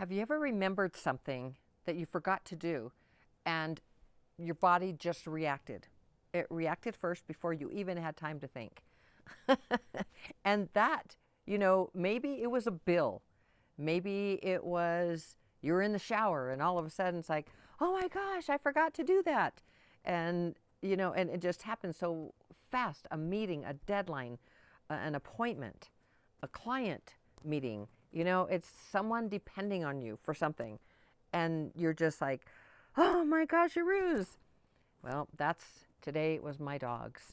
Have you ever remembered something that you forgot to do and your body just reacted? It reacted first before you even had time to think. And that, maybe it was a bill. Maybe it was you're in the shower and all of a sudden it's like, oh my gosh, I forgot to do that. And, and it just happened so fast, a meeting, a deadline, an appointment, a client meeting. It's someone depending on you for something. And you're just like, oh my gosh, Aruz. Well, today was my dogs.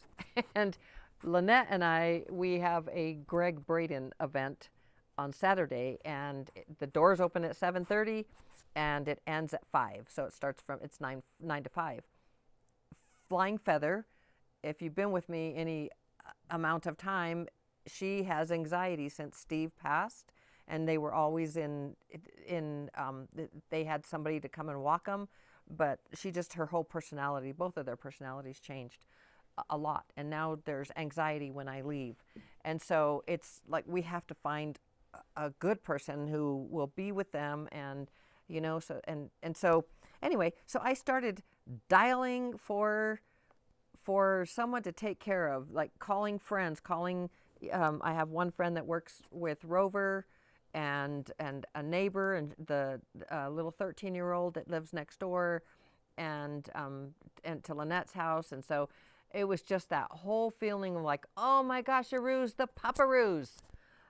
And Lynnette and I, we have a Gregg Braden event on Saturday, and the doors open at 7:30 and it ends at 5. So it's 9 to 5. Flying Feather, if you've been with me any amount of time, she has anxiety since Steve passed, and they were always they had somebody to come and walk them, but her whole personality, both of their personalities changed a lot, and now there's anxiety when I leave. And so it's like we have to find a good person who will be with them, and so anyway, so I started dialing for someone to take care of, like calling friends, I have one friend that works with Rover, and a neighbor, and the little 13-year-old that lives next door, and to Lynette's house. And so it was just that whole feeling of like, oh my gosh, Aruz, the pupperoos,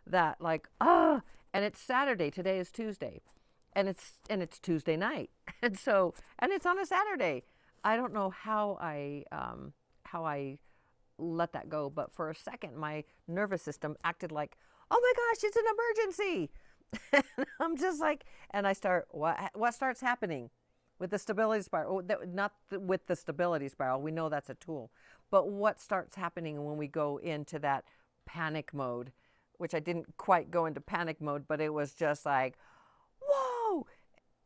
that like, and it's Saturday, today is Tuesday, and it's Tuesday night, and it's on a Saturday. I don't know how I let that go, but for a second my nervous system acted like, oh my gosh, it's an emergency. And I'm just like, and I start, what starts happening with the stability spiral? With the stability spiral, we know that's a tool, but what starts happening when we go into that panic mode, which I didn't quite go into panic mode, but it was just like, whoa,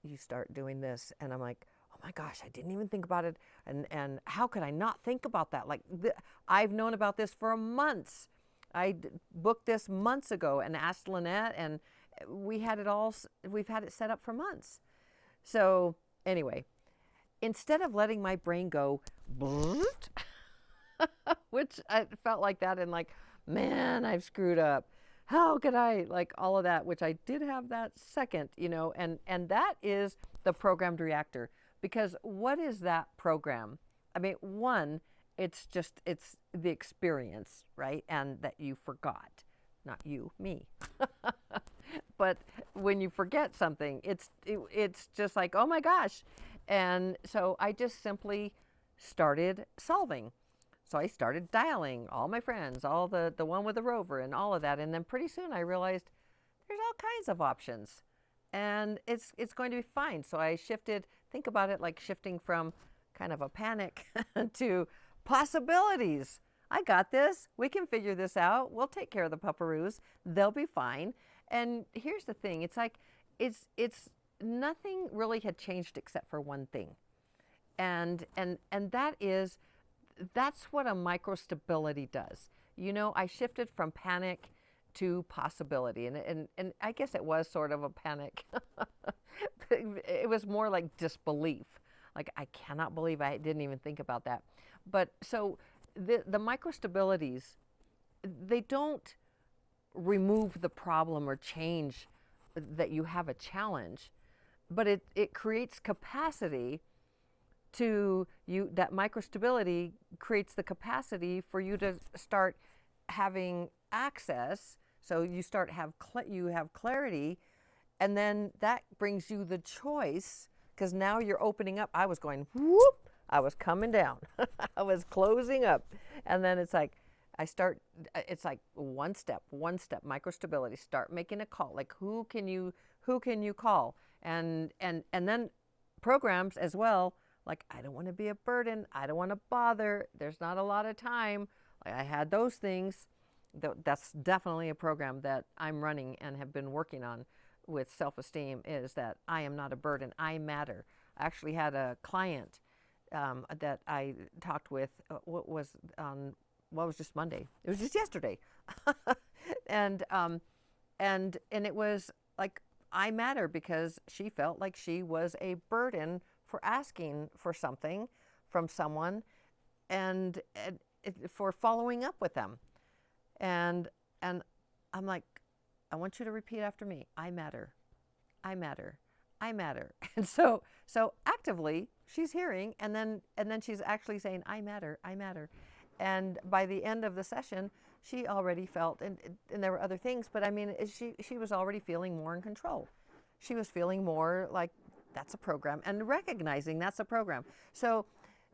you start doing this, and I'm like, oh my gosh, I didn't even think about it, and how could I not think about that? Like, I've known about this for months. I booked this months ago and asked Lynnette, and we've had it set up for months. So anyway, instead of letting my brain go, which I felt like that, and like, man, I've screwed up. How could I, like all of that, which I did have that second, and that is the programmed reactor. Because what is that program? I mean, one, it's the experience, right? And that you forgot, not you, me. But when you forget something, it's just like, oh my gosh. And so I just simply started solving. So I started dialing all my friends, all the one with the Rover and all of that. And then pretty soon I realized there's all kinds of options, and it's going to be fine. So I shifted, think about it like shifting from kind of a panic to possibilities. I got this. We can figure this out. We'll take care of the pupperoos. They'll be fine. And here's the thing. It's like, it's nothing really had changed except for one thing. And that's what a microstability does. I shifted from panic to possibility. And I guess it was sort of a panic. It was more like disbelief. Like, I cannot believe I didn't even think about that. But so the microstabilities, they don't remove the problem or change that you have a challenge, but it creates capacity to you. That microstability creates the capacity for you to start having access. So you you have clarity, and then that brings you the choice, because now you're opening up. I was going whoop, I was coming down, I was closing up, and then it's like it's like one step, microstability. Start making a call. Like, who can you call, and then programs as well. Like, I don't want to be a burden. I don't want to bother. There's not a lot of time. Like, I had those things. That's definitely a program that I'm running and have been working on with self-esteem, is that I am not a burden. I matter. I actually had a client that I talked with, what was just Monday. It was just yesterday. And it was like, I matter, because she felt like she was a burden for asking for something from someone, and for following up with them. And I'm like, I want you to repeat after me. I matter. I matter. I matter. And so actively she's hearing, and then she's actually saying, I matter. I matter. And by the end of the session, she already felt, and there were other things, but I mean, she was already feeling more in control. She was feeling more like that's a program, and recognizing that's a program. So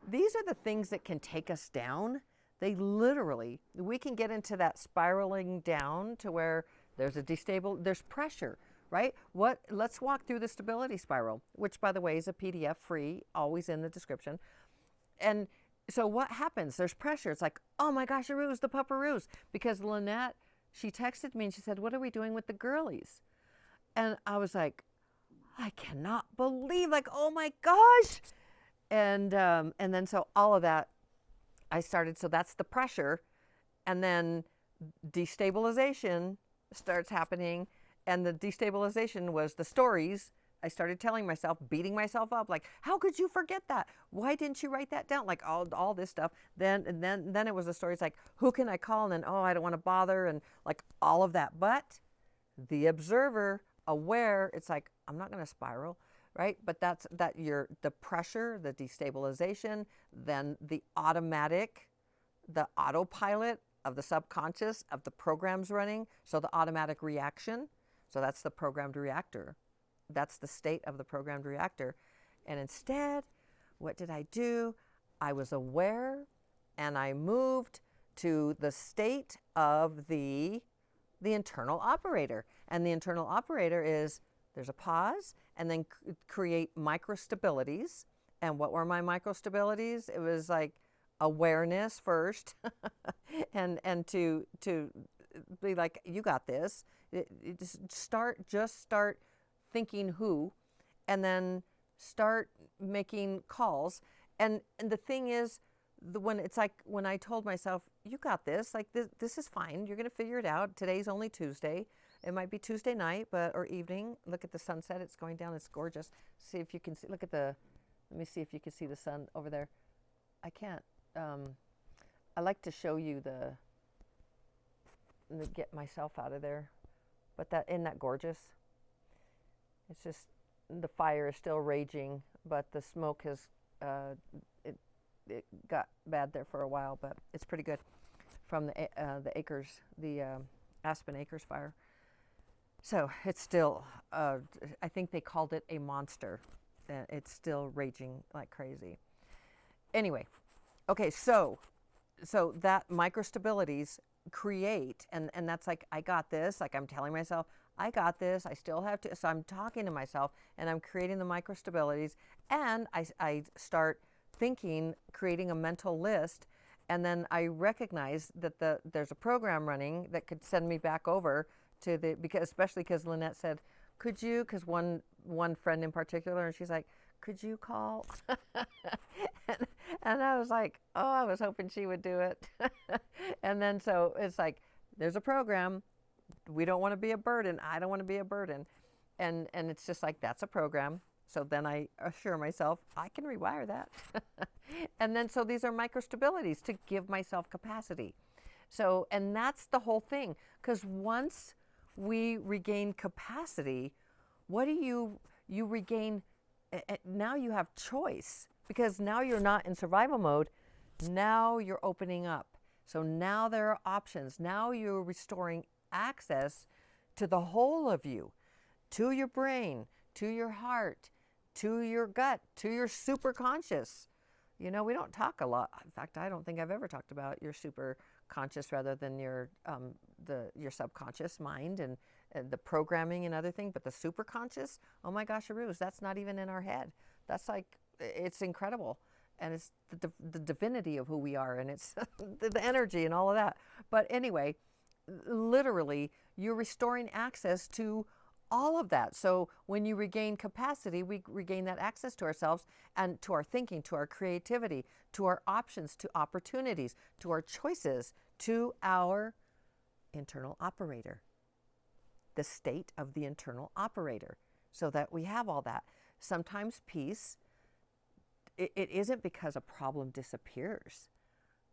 these are the things that can take us down. They literally, we can get into that spiraling down to where there's there's pressure, right? Let's walk through the stability spiral, which, by the way, is a PDF free, always in the description. And so what happens? There's pressure. It's like, oh my gosh, the pupperoos. Because Lynnette, she texted me and she said, what are we doing with the girlies? And I was like, I cannot believe, like, oh my gosh. And then so all of that, I started, so that's the pressure. And then destabilization starts happening. And the destabilization was the stories. I started telling myself, beating myself up, like, how could you forget that? Why didn't you write that down? Like all this stuff. Then it was the stories like, who can I call? And then, oh, I don't want to bother, and like all of that. But the observer, aware, it's like, I'm not going to spiral, right? But that's the pressure, the destabilization, then the autopilot of the subconscious, of the programs running. So the automatic reaction. So that's the programmed reactor. That's the state of the programmed reactor. And instead, what did I do? I was aware, and I moved to the state of the internal operator. And the internal operator is, there's a pause, and then create microstabilities. And what were my microstabilities? It was like awareness first, and to be like, you got this. Just start thinking who, and then start making calls. And the thing is, when I told myself, you got this, like this is fine, you're going to figure it out. Today's only Tuesday. It might be Tuesday night, or evening. Look at the sunset. It's going down. It's gorgeous. See if you can see. Let me see if you can see the sun over there. I can't. I like to show you get myself out of there. But isn't that gorgeous? It's just, the fire is still raging, but the smoke has, it got bad there for a while, but it's pretty good from the Aspen Acres fire. So it's still, I think they called it a monster. It's still raging like crazy. Anyway, okay, so that microstabilities create, and that's like, I got this, like I'm telling myself, I got this, I still have to, so I'm talking to myself, and I'm creating the microstabilities, and I start thinking, creating a mental list, and then I recognize that there's a program running that could send me back over to especially because Lynnette said, could you, because one friend in particular, and she's like, could you call? and I was like, oh, I was hoping she would do it. And then so it's like, there's a program. We don't want to be a burden. I don't want to be a burden. And it's just like, that's a program. So then I assure myself, I can rewire that. And then so these are microstabilities to give myself capacity. So, and that's the whole thing. Because once we regain capacity, what do you regain? Now you have choice, because now you're not in survival mode. Now you're opening up. So now there are options. Now you're restoring access to the whole of you, to your brain, to your heart, to your gut, to your super conscious. You know, we don't talk a lot. In fact, I don't think I've ever talked about your super conscious rather than your subconscious mind and the programming and other things. But the super conscious, oh my gosh, Aruz, that's not even in our head. That's like, it's incredible. And it's the divinity of who we are, and it's the energy and all of that. But anyway, literally, you're restoring access to all of that. So when you regain capacity, we regain that access to ourselves and to our thinking, to our creativity, to our options, to opportunities, to our choices, to our internal operator. the state of the internal operator, so that we have all that. Sometimes peace, it isn't because a problem disappears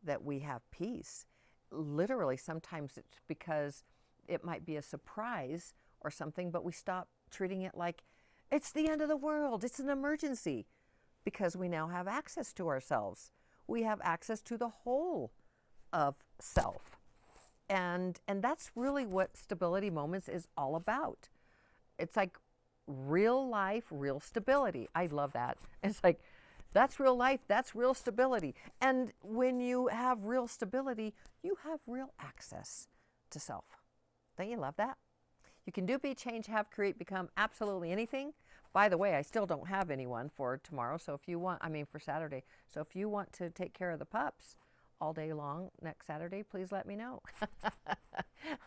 that we have peace. Literally, sometimes it's because it might be a surprise or something, but we stop treating it like it's the end of the world, it's an emergency, because we now have access to ourselves. We have access to the whole of self. And that's really what stability moments is all about. It's like real life, real stability. I love that. It's like, that's real life, that's real stability. And when you have real stability, you have real access to self. Don't you love that? You can do, be, change, have, create, become absolutely anything. By the way, I still don't have anyone for tomorrow, so if you want, for Saturday. So if you want to take care of the pups all day long next Saturday, please let me know.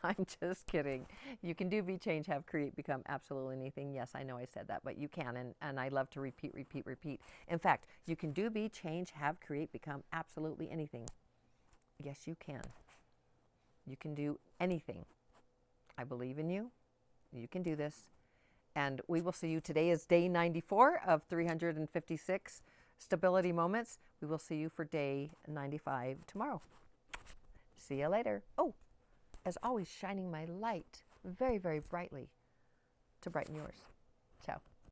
I'm just kidding. You can do, be, change, have, create, become absolutely anything. Yes, I know I said that, but you can, and I love to repeat, repeat, repeat. In fact, you can do, be, change, have, create, become absolutely anything. Yes, you can. You can do anything. I believe in you. You can do this. And we will see you. Today is day 94 of 356 stability moments. We will see you for day 95 tomorrow. See you later. Oh, as always, shining my light very, very brightly to brighten yours.